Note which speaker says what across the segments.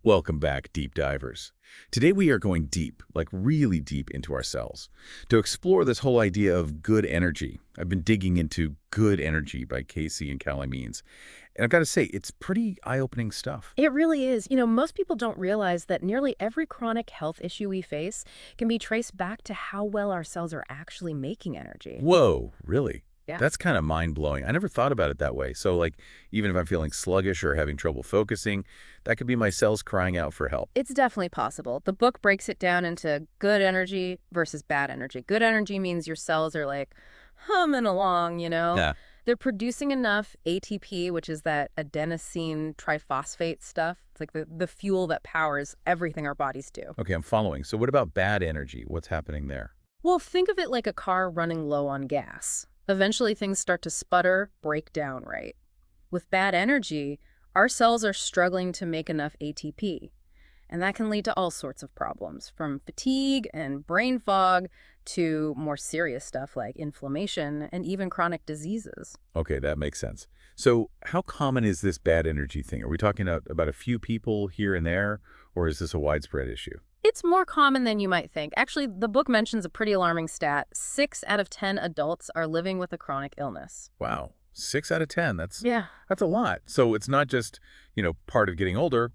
Speaker 1: Welcome back, deep divers. Today we are going deep, like really deep into our cells, to explore this whole idea of good energy. I've been digging into Good Energy by Casey and Calley Means, and I've got to say, it's pretty eye-opening stuff.
Speaker 2: It really is. Most people don't realize that nearly every chronic health issue we face can be traced back to how well our cells are actually making energy.
Speaker 1: Whoa, really?
Speaker 2: Yeah.
Speaker 1: That's kind of mind-blowing. I never thought about it that way. So, like, even if I'm feeling sluggish or having trouble focusing, that could be my cells crying out for help.
Speaker 2: It's definitely possible. The book breaks it down into good energy versus bad energy. Good energy means your cells are like humming along.
Speaker 1: Yeah.
Speaker 2: They're producing enough ATP, which is that adenosine triphosphate stuff. It's like the fuel that powers everything our bodies do.
Speaker 1: Okay, I'm following. So what about bad energy? What's happening there?
Speaker 2: Well, think of it like a car running low on gas. Eventually, things start to sputter, break down, right? With bad energy, our cells are struggling to make enough ATP, and that can lead to all sorts of problems, from fatigue and brain fog to more serious stuff like inflammation and even chronic diseases.
Speaker 1: Okay, that makes sense. So how common is this bad energy thing? Are we talking about a few people here and there, or is this a widespread issue?
Speaker 2: It's more common than you might think. Actually, the book mentions a pretty alarming stat. 6 out of 10 adults are living with a chronic illness.
Speaker 1: Wow, 6 out of 10.
Speaker 2: Yeah.
Speaker 1: That's a lot. So it's not just, part of getting older,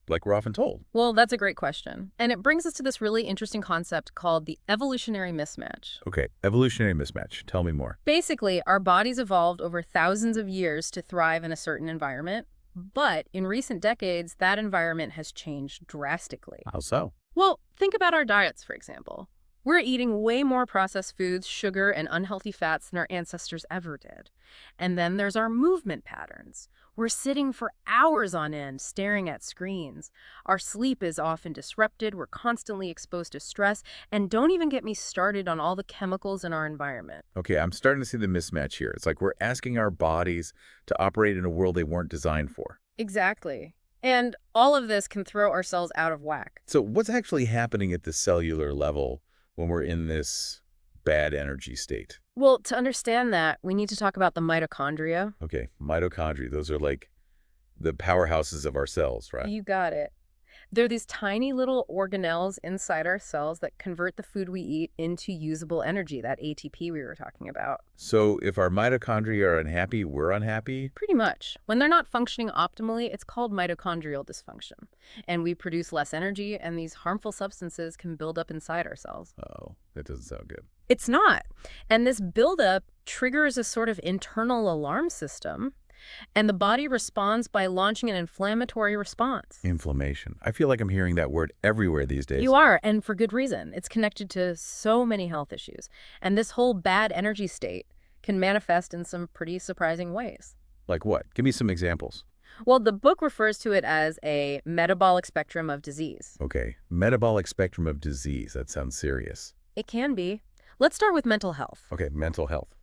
Speaker 1: like we're often told.
Speaker 2: Well, that's a great question. And it brings us to this really interesting concept called the evolutionary mismatch.
Speaker 1: Okay, evolutionary mismatch. Tell me more.
Speaker 2: Basically, our bodies evolved over thousands of years to thrive in a certain environment, but in recent decades, that environment has changed drastically.
Speaker 1: How so?
Speaker 2: Well, think about our diets, for example. We're eating way more processed foods, sugar, and unhealthy fats than our ancestors ever did. And then there's our movement patterns. We're sitting for hours on end, staring at screens. Our sleep is often disrupted. We're constantly exposed to stress. And don't even get me started on all the chemicals in our environment.
Speaker 1: Okay, I'm starting to see the mismatch here. It's like we're asking our bodies to operate in a world they weren't designed for.
Speaker 2: Exactly. And all of this can throw our cells out of whack.
Speaker 1: So what's actually happening at the cellular level when we're in this bad energy state?
Speaker 2: Well, to understand that, we need to talk about the mitochondria.
Speaker 1: Okay, mitochondria, those are like the powerhouses of our cells, right?
Speaker 2: You got it. They're these tiny little organelles inside our cells that convert the food we eat into usable energy, that ATP we were talking about.
Speaker 1: So if our mitochondria are unhappy, we're unhappy?
Speaker 2: Pretty much. When they're not functioning optimally, it's called mitochondrial dysfunction. And we produce less energy, and these harmful substances can build up inside our cells.
Speaker 1: Oh, that doesn't sound good.
Speaker 2: It's not. And this buildup triggers a sort of internal alarm system, and the body responds by launching an inflammatory response.
Speaker 1: Inflammation. I feel like I'm hearing that word everywhere these days.
Speaker 2: You are, and for good reason. It's connected to so many health issues. And this whole bad energy state can manifest in some pretty surprising ways.
Speaker 1: Like what? Give me some examples.
Speaker 2: Well, the book refers to it as a metabolic spectrum of disease.
Speaker 1: Okay, metabolic spectrum of disease. That sounds serious.
Speaker 2: It can be. Let's start with mental health.
Speaker 1: Okay, mental health.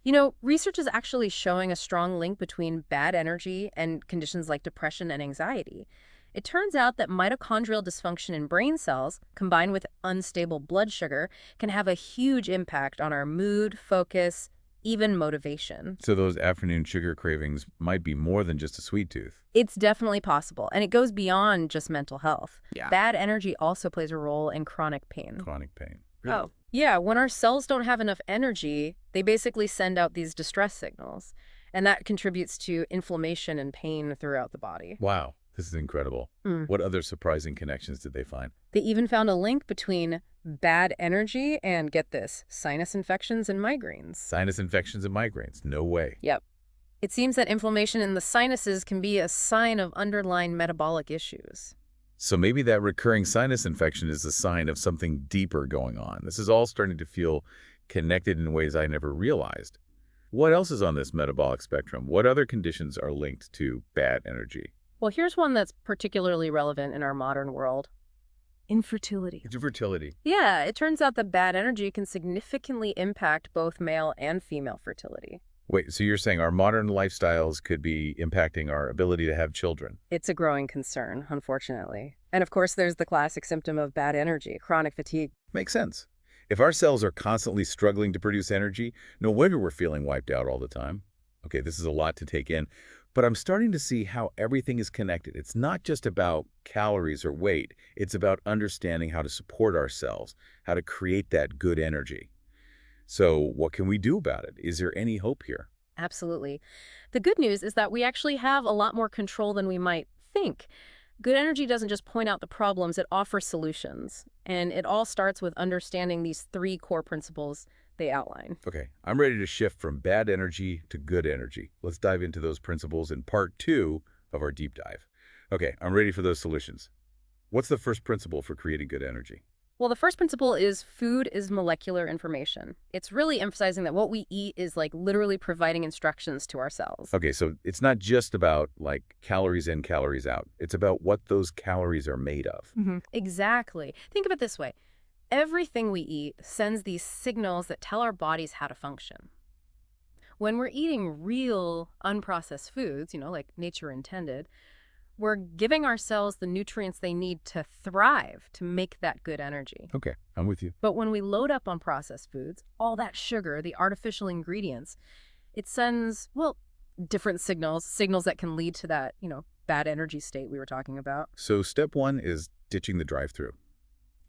Speaker 2: Research is actually showing a strong link between bad energy and conditions like depression and anxiety. It turns out that mitochondrial dysfunction in brain cells, combined with unstable blood sugar, can have a huge impact on our mood, focus, even motivation.
Speaker 1: So those afternoon sugar cravings might be more than just a sweet tooth.
Speaker 2: It's definitely possible, and it goes beyond just mental health.
Speaker 1: Yeah.
Speaker 2: Bad energy also plays a role in chronic pain.
Speaker 1: Chronic pain.
Speaker 2: Oh, yeah. When our cells don't have enough energy, they basically send out these distress signals, and that contributes to inflammation and pain throughout the body.
Speaker 1: Wow, this is incredible. What other surprising connections did they find?
Speaker 2: They even found a link between bad energy and, get this, sinus infections and migraines.
Speaker 1: Sinus infections and migraines. No way.
Speaker 2: Yep. It seems that inflammation in the sinuses can be a sign of underlying metabolic issues.
Speaker 1: So maybe that recurring sinus infection is a sign of something deeper going on. This is all starting to feel connected in ways I never realized. What else is on this metabolic spectrum? What other conditions are linked to bad energy?
Speaker 2: Well, here's one that's particularly relevant in our modern world. Infertility.
Speaker 1: Infertility.
Speaker 2: Yeah, it turns out that bad energy can significantly impact both male and female fertility.
Speaker 1: Wait, so you're saying our modern lifestyles could be impacting our ability to have children?
Speaker 2: It's a growing concern, unfortunately. And of course, there's the classic symptom of bad energy, chronic fatigue.
Speaker 1: Makes sense. If our cells are constantly struggling to produce energy, no wonder we're feeling wiped out all the time. Okay, this is a lot to take in. But I'm starting to see how everything is connected. It's not just about calories or weight. It's about understanding how to support ourselves, how to create that good energy. So what can we do about it? Is there any hope here?
Speaker 2: Absolutely. The good news is that we actually have a lot more control than we might think. Good energy doesn't just point out the problems, it offers solutions. And it all starts with understanding these three core principles they outline.
Speaker 1: Okay, I'm ready to shift from bad energy to good energy. Let's dive into those principles in part 2 of our deep dive. Okay, I'm ready for those solutions. What's the first principle for creating good energy?
Speaker 2: Well, the first principle is food is molecular information. It's really emphasizing that what we eat is like literally providing instructions to our cells.
Speaker 1: Okay, so it's not just about like calories in, calories out. It's about what those calories are made of.
Speaker 2: Exactly. Think of it this way. Everything we eat sends these signals that tell our bodies how to function. When we're eating real, unprocessed foods, like nature intended, we're giving our cells the nutrients they need to thrive, to make that good energy.
Speaker 1: Okay, I'm with you.
Speaker 2: But when we load up on processed foods, all that sugar, the artificial ingredients, it sends, well, different signals that can lead to that, bad energy state we were talking about.
Speaker 1: So step 1 is ditching the drive-through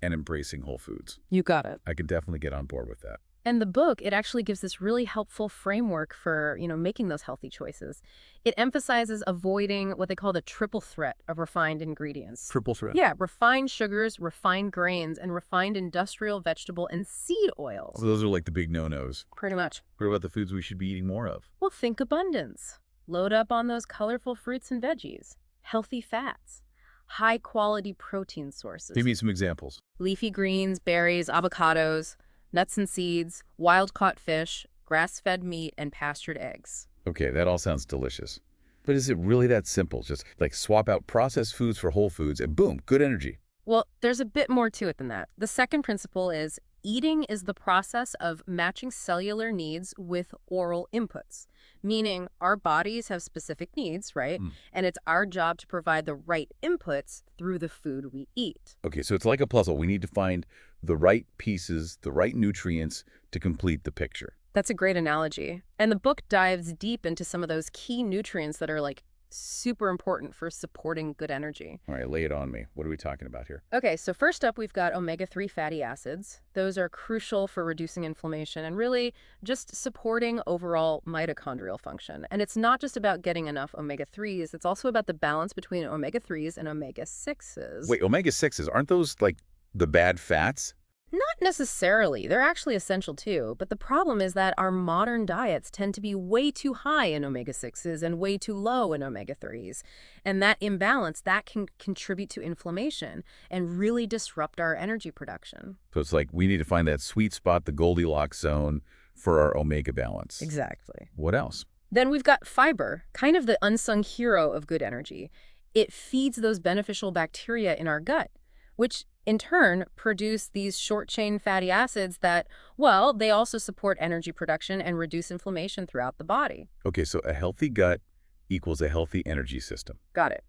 Speaker 1: and embracing whole foods.
Speaker 2: You got it.
Speaker 1: I can definitely get on board with that.
Speaker 2: And the book, it actually gives this really helpful framework for, making those healthy choices. It emphasizes avoiding what they call the triple threat of refined ingredients.
Speaker 1: Triple threat.
Speaker 2: Yeah, refined sugars, refined grains, and refined industrial, vegetable, and seed oils.
Speaker 1: Oh, those are like the big no-nos.
Speaker 2: Pretty much.
Speaker 1: What about the foods we should be eating more of?
Speaker 2: Well, think abundance. Load up on those colorful fruits and veggies, healthy fats, high-quality protein sources.
Speaker 1: Give me some examples.
Speaker 2: Leafy greens, berries, avocados, nuts and seeds, wild-caught fish, grass-fed meat, and pastured eggs.
Speaker 1: Okay, that all sounds delicious. But is it really that simple? Just like swap out processed foods for whole foods and boom, good energy.
Speaker 2: Well, there's a bit more to it than that. The second principle is eating is the process of matching cellular needs with oral inputs, meaning our bodies have specific needs, right? And it's our job to provide the right inputs through the food we eat.
Speaker 1: Okay, so it's like a puzzle. We need to find the right pieces, the right nutrients to complete the picture.
Speaker 2: That's a great analogy. And the book dives deep into some of those key nutrients that are like super important for supporting good energy.
Speaker 1: All right, lay it on me. What are we talking about here?
Speaker 2: Okay, so first up, we've got omega-3 fatty acids. Those are crucial for reducing inflammation and really just supporting overall mitochondrial function. And it's not just about getting enough omega-3s, it's also about the balance between omega-3s and omega-6s.
Speaker 1: Wait, omega-6s, aren't those like the bad fats?
Speaker 2: Not necessarily. They're actually essential too. But the problem is that our modern diets tend to be way too high in omega-6s and way too low in omega-3s. And that imbalance, that can contribute to inflammation and really disrupt our energy production.
Speaker 1: So it's like we need to find that sweet spot, the Goldilocks zone for our omega balance.
Speaker 2: Exactly.
Speaker 1: What else?
Speaker 2: Then we've got fiber, kind of the unsung hero of good energy. It feeds those beneficial bacteria in our gut, which in turn produce these short-chain fatty acids that, well, they also support energy production and reduce inflammation throughout the body.
Speaker 1: Okay, so a healthy gut equals a healthy energy system.
Speaker 2: Got it.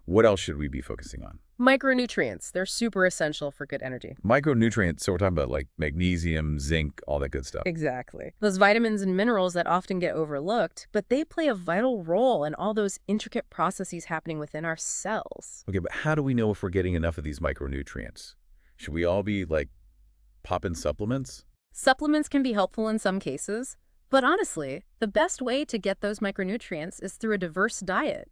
Speaker 1: What else should we be focusing on?
Speaker 2: Micronutrients. They're super essential for good energy.
Speaker 1: Micronutrients, so we're talking about like magnesium, zinc, all that good stuff.
Speaker 2: Exactly. Those vitamins and minerals that often get overlooked, but they play a vital role in all those intricate processes happening within our cells.
Speaker 1: Okay, but how do we know if we're getting enough of these micronutrients? Should we all be like popping supplements?
Speaker 2: Supplements can be helpful in some cases, but honestly, the best way to get those micronutrients is through a diverse diet,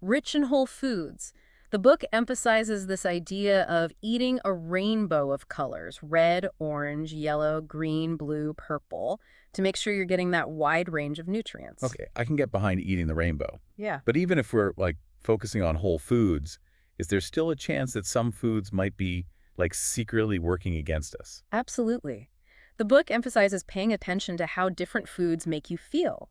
Speaker 2: rich in whole foods. The book emphasizes this idea of eating a rainbow of colors, red, orange, yellow, green, blue, purple, to make sure you're getting that wide range of nutrients.
Speaker 1: Okay, I can get behind eating the rainbow.
Speaker 2: Yeah.
Speaker 1: But even if we're like focusing on whole foods, is there still a chance that some foods might be like secretly working against us?
Speaker 2: Absolutely. The book emphasizes paying attention to how different foods make you feel.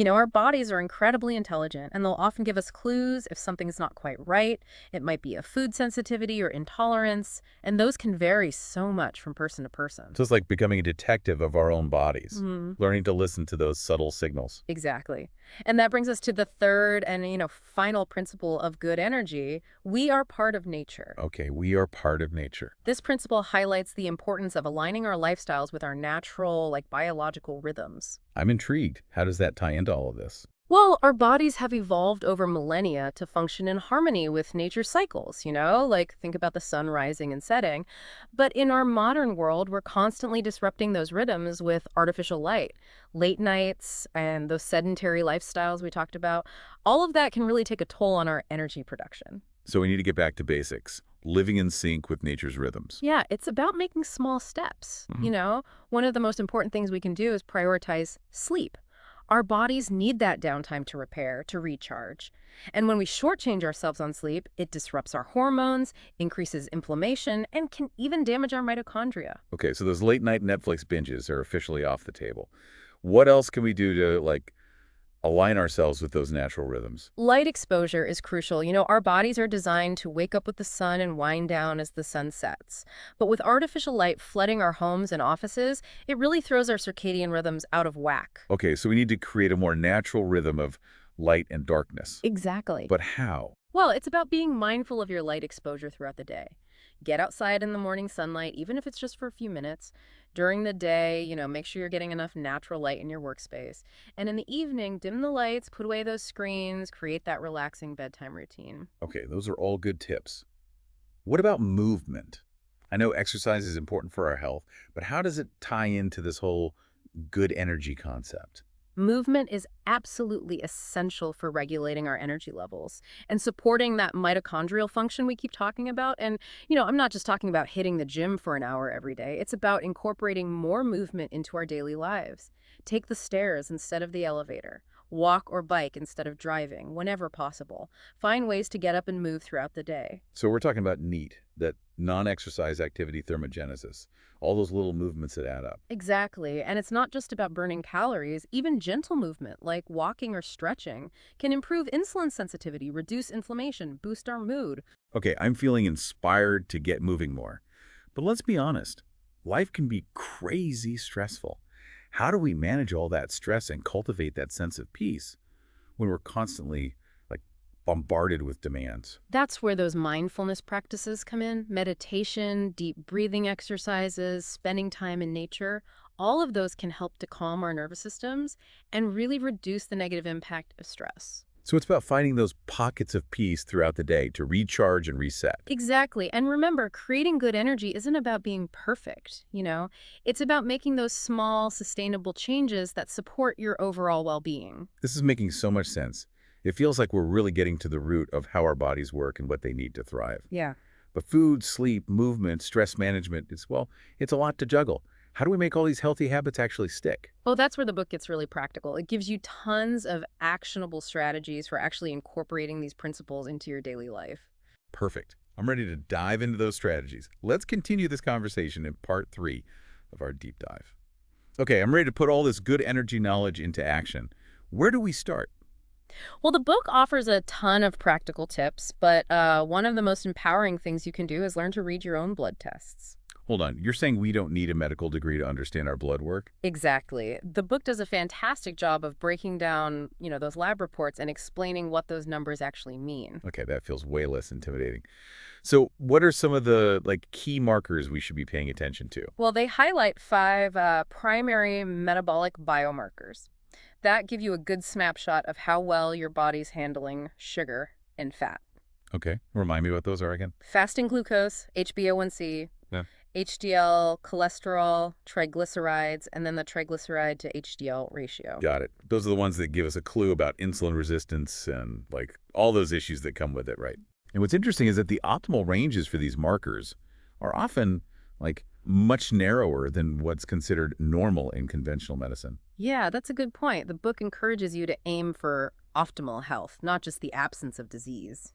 Speaker 2: Our bodies are incredibly intelligent, and they'll often give us clues if something's not quite right. It might be a food sensitivity or intolerance, and those can vary so much from person to person.
Speaker 1: So it's like becoming a detective of our own bodies, learning to listen to those subtle signals.
Speaker 2: Exactly. And that brings us to the third and, final principle of good energy. We are part of nature.
Speaker 1: Okay, we are part of nature.
Speaker 2: This principle highlights the importance of aligning our lifestyles with our natural, biological rhythms.
Speaker 1: I'm intrigued. How does that tie into all of this?
Speaker 2: Well, our bodies have evolved over millennia to function in harmony with nature's cycles, like think about the sun rising and setting. But in our modern world, we're constantly disrupting those rhythms with artificial light. Late nights and those sedentary lifestyles we talked about, all of that can really take a toll on our energy production.
Speaker 1: So we need to get back to basics, living in sync with nature's rhythms.
Speaker 2: Yeah, it's about making small steps.
Speaker 1: Mhm.
Speaker 2: One of the most important things we can do is prioritize sleep. Our bodies need that downtime to repair, to recharge. And when we shortchange ourselves on sleep, it disrupts our hormones, increases inflammation, and can even damage our mitochondria.
Speaker 1: Okay, so those late night Netflix binges are officially off the table. What else can we do to, align ourselves with those natural rhythms?
Speaker 2: Light exposure is crucial. Our bodies are designed to wake up with the sun and wind down as the sun sets. But with artificial light flooding our homes and offices, it really throws our circadian rhythms out of whack.
Speaker 1: Okay, so we need to create a more natural rhythm of light and darkness.
Speaker 2: Exactly.
Speaker 1: But how?
Speaker 2: Well, it's about being mindful of your light exposure throughout the day. Get outside in the morning sunlight, even if it's just for a few minutes. During the day, make sure you're getting enough natural light in your workspace. And in the evening, dim the lights, put away those screens, create that relaxing bedtime routine.
Speaker 1: Okay, those are all good tips. What about movement? I know exercise is important for our health, but how does it tie into this whole good energy concept?
Speaker 2: Movement is absolutely essential for regulating our energy levels and supporting that mitochondrial function we keep talking about. And, I'm not just talking about hitting the gym for an hour every day. It's about incorporating more movement into our daily lives. Take the stairs instead of the elevator. Walk or bike instead of driving, whenever possible. Find ways to get up and move throughout the day.
Speaker 1: So we're talking about NEAT, that non-exercise activity thermogenesis, all those little movements that add up.
Speaker 2: Exactly. And it's not just about burning calories. Even gentle movement, like walking or stretching, can improve insulin sensitivity, reduce inflammation, boost our mood.
Speaker 1: Okay, I'm feeling inspired to get moving more. But let's be honest, life can be crazy stressful. How do we manage all that stress and cultivate that sense of peace when we're constantly like bombarded with demands?
Speaker 2: That's where those mindfulness practices come in. Meditation, deep breathing exercises, spending time in nature. All of those can help to calm our nervous systems and really reduce the negative impact of stress.
Speaker 1: So it's about finding those pockets of peace throughout the day to recharge and reset.
Speaker 2: Exactly. And remember, creating good energy isn't about being perfect, It's about making those small, sustainable changes that support your overall well-being.
Speaker 1: This is making so much sense. It feels like we're really getting to the root of how our bodies work and what they need to thrive.
Speaker 2: Yeah.
Speaker 1: But food, sleep, movement, stress management, it's a lot to juggle. How do we make all these healthy habits actually stick?
Speaker 2: Oh, that's where the book gets really practical. It gives you tons of actionable strategies for actually incorporating these principles into your daily life.
Speaker 1: Perfect. I'm ready to dive into those strategies. Let's continue this conversation in part 3 of our deep dive. Okay, I'm ready to put all this good energy knowledge into action. Where do we start?
Speaker 2: Well, the book offers a ton of practical tips, but one of the most empowering things you can do is learn to read your own blood tests.
Speaker 1: Hold on, you're saying we don't need a medical degree to understand our blood work?
Speaker 2: Exactly. The book does a fantastic job of breaking down, those lab reports and explaining what those numbers actually mean.
Speaker 1: Okay, that feels way less intimidating. So what are some of the key markers we should be paying attention to?
Speaker 2: Well, they highlight 5 primary metabolic biomarkers that give you a good snapshot of how well your body's handling sugar and fat.
Speaker 1: Okay, remind me what those are again.
Speaker 2: Fasting glucose, HbA1c,
Speaker 1: Yeah.
Speaker 2: HDL, cholesterol, triglycerides, and then the triglyceride to HDL ratio.
Speaker 1: Got it. Those are the ones that give us a clue about insulin resistance and all those issues that come with it, right? And what's interesting is that the optimal ranges for these markers are often much narrower than what's considered normal in conventional medicine.
Speaker 2: Yeah, that's a good point. The book encourages you to aim for optimal health, not just the absence of disease.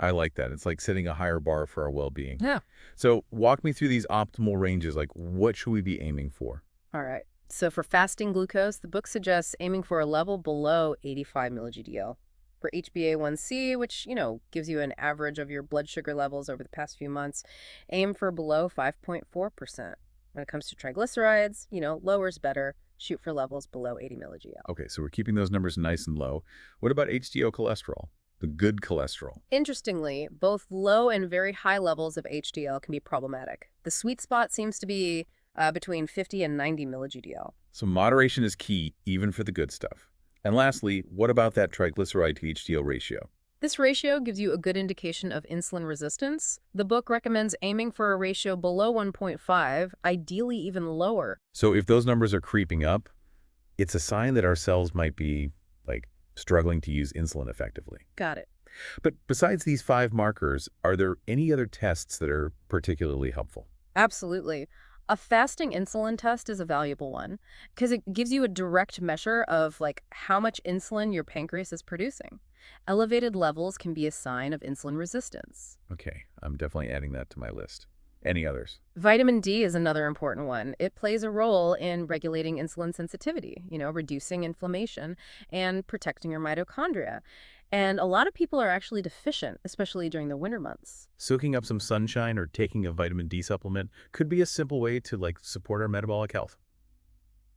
Speaker 1: I like that. It's like setting a higher bar for our well-being.
Speaker 2: Yeah.
Speaker 1: So walk me through these optimal ranges. What should we be aiming for?
Speaker 2: All right. So for fasting glucose, the book suggests aiming for a level below 85 milligdl. For HbA1c, which, gives you an average of your blood sugar levels over the past few months, aim for below 5.4%. When it comes to triglycerides, lower's better. Shoot for levels below 80 milligdl.
Speaker 1: Okay, so we're keeping those numbers nice and low. What about HDL cholesterol, the good cholesterol?
Speaker 2: Interestingly, both low and very high levels of HDL can be problematic. The sweet spot seems to be between 50 and 90 milligdl.
Speaker 1: So moderation is key, even for the good stuff. And lastly, what about that triglyceride to HDL ratio?
Speaker 2: This ratio gives you a good indication of insulin resistance. The book recommends aiming for a ratio below 1.5, ideally even lower.
Speaker 1: So if those numbers are creeping up, it's a sign that our cells might be, like, struggling to use insulin effectively.
Speaker 2: Got it.
Speaker 1: But besides these 5 markers, are there any other tests that are particularly helpful?
Speaker 2: Absolutely. A fasting insulin test is a valuable one because it gives you a direct measure of how much insulin your pancreas is producing. Elevated levels can be a sign of insulin resistance.
Speaker 1: Okay, I'm definitely adding that to my list. Any others?
Speaker 2: Vitamin D is another important one. It plays a role in regulating insulin sensitivity, reducing inflammation and protecting your mitochondria. And a lot of people are actually deficient, especially during the winter months.
Speaker 1: Soaking up some sunshine or taking a vitamin D supplement could be a simple way to support our metabolic health.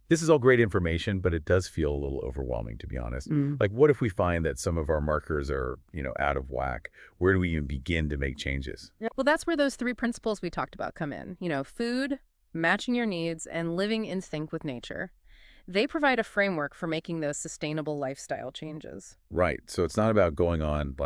Speaker 1: This is all great information, but it does feel a little overwhelming, to be honest. Like, what if we find that some of our markers are, out of whack? Where do we even begin to make changes?
Speaker 2: Yeah. Well, that's where those three principles we talked about come in. Food, matching your needs, and living in sync with nature. They provide a framework for making those sustainable lifestyle changes.
Speaker 1: Right. So it's not about going on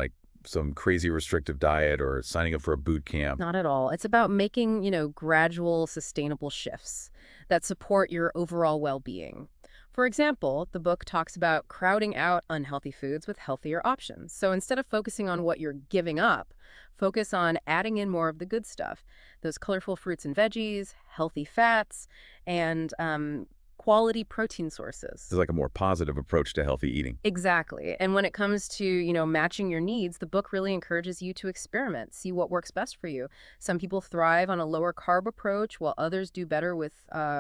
Speaker 1: some crazy restrictive diet or signing up for a boot camp.
Speaker 2: Not at all. It's about making, gradual, sustainable shifts that support your overall well-being. For example, the book talks about crowding out unhealthy foods with healthier options. So instead of focusing on what you're giving up, focus on adding in more of the good stuff. Those colorful fruits and veggies, healthy fats, and quality protein sources.
Speaker 1: It's like a more positive approach to healthy eating.
Speaker 2: Exactly. And when it comes to, matching your needs, the book really encourages you to experiment, see what works best for you. Some people thrive on a lower carb approach, while others do better with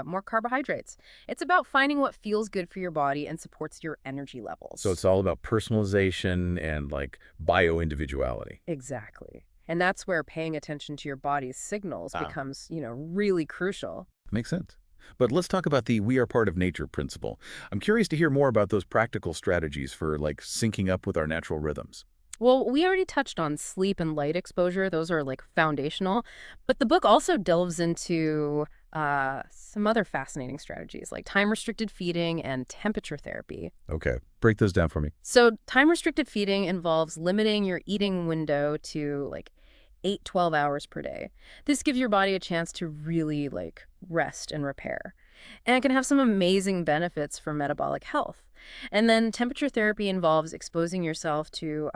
Speaker 2: more carbohydrates. It's about finding what feels good for your body and supports your energy levels.
Speaker 1: So it's all about personalization and bio-individuality.
Speaker 2: Exactly. And that's where paying attention to your body's signals becomes, really crucial.
Speaker 1: Makes sense. But let's talk about the "we are part of nature" principle. I'm curious to hear more about those practical strategies for syncing up with our natural rhythms.
Speaker 2: Well, we already touched on sleep and light exposure. Those are foundational. But the book also delves into some other fascinating strategies like time-restricted feeding and temperature therapy.
Speaker 1: Okay, break those down for me.
Speaker 2: So time-restricted feeding involves limiting your eating window to 8-12 hours per day. This gives your body a chance to really rest and repair. And it can have some amazing benefits for metabolic health. And then temperature therapy involves exposing yourself to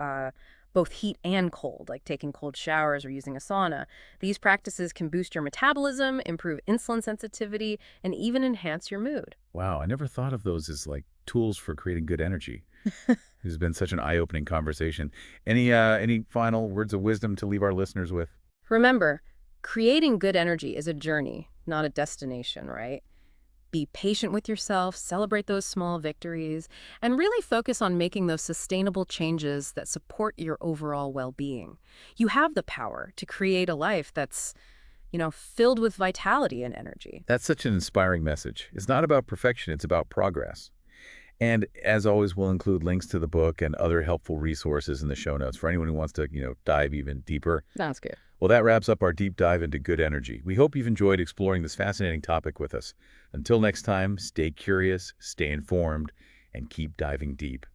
Speaker 2: both heat and cold, like taking cold showers or using a sauna. These practices can boost your metabolism, improve insulin sensitivity, and even enhance your mood.
Speaker 1: Wow, I never thought of those as tools for creating good energy. This has been such an eye-opening conversation. Any final words of wisdom to leave our listeners with?
Speaker 2: Remember, creating good energy is a journey, not a destination, right? Be patient with yourself, celebrate those small victories, and really focus on making those sustainable changes that support your overall well-being. You have the power to create a life that's, filled with vitality and energy.
Speaker 1: That's such an inspiring message. It's not about perfection, it's about progress. And as always, we'll include links to the book and other helpful resources in the show notes for anyone who wants to, dive even deeper.
Speaker 2: Sounds good.
Speaker 1: Well, that wraps up our deep dive into good energy. We hope you've enjoyed exploring this fascinating topic with us. Until next time, stay curious, stay informed, and keep diving deep.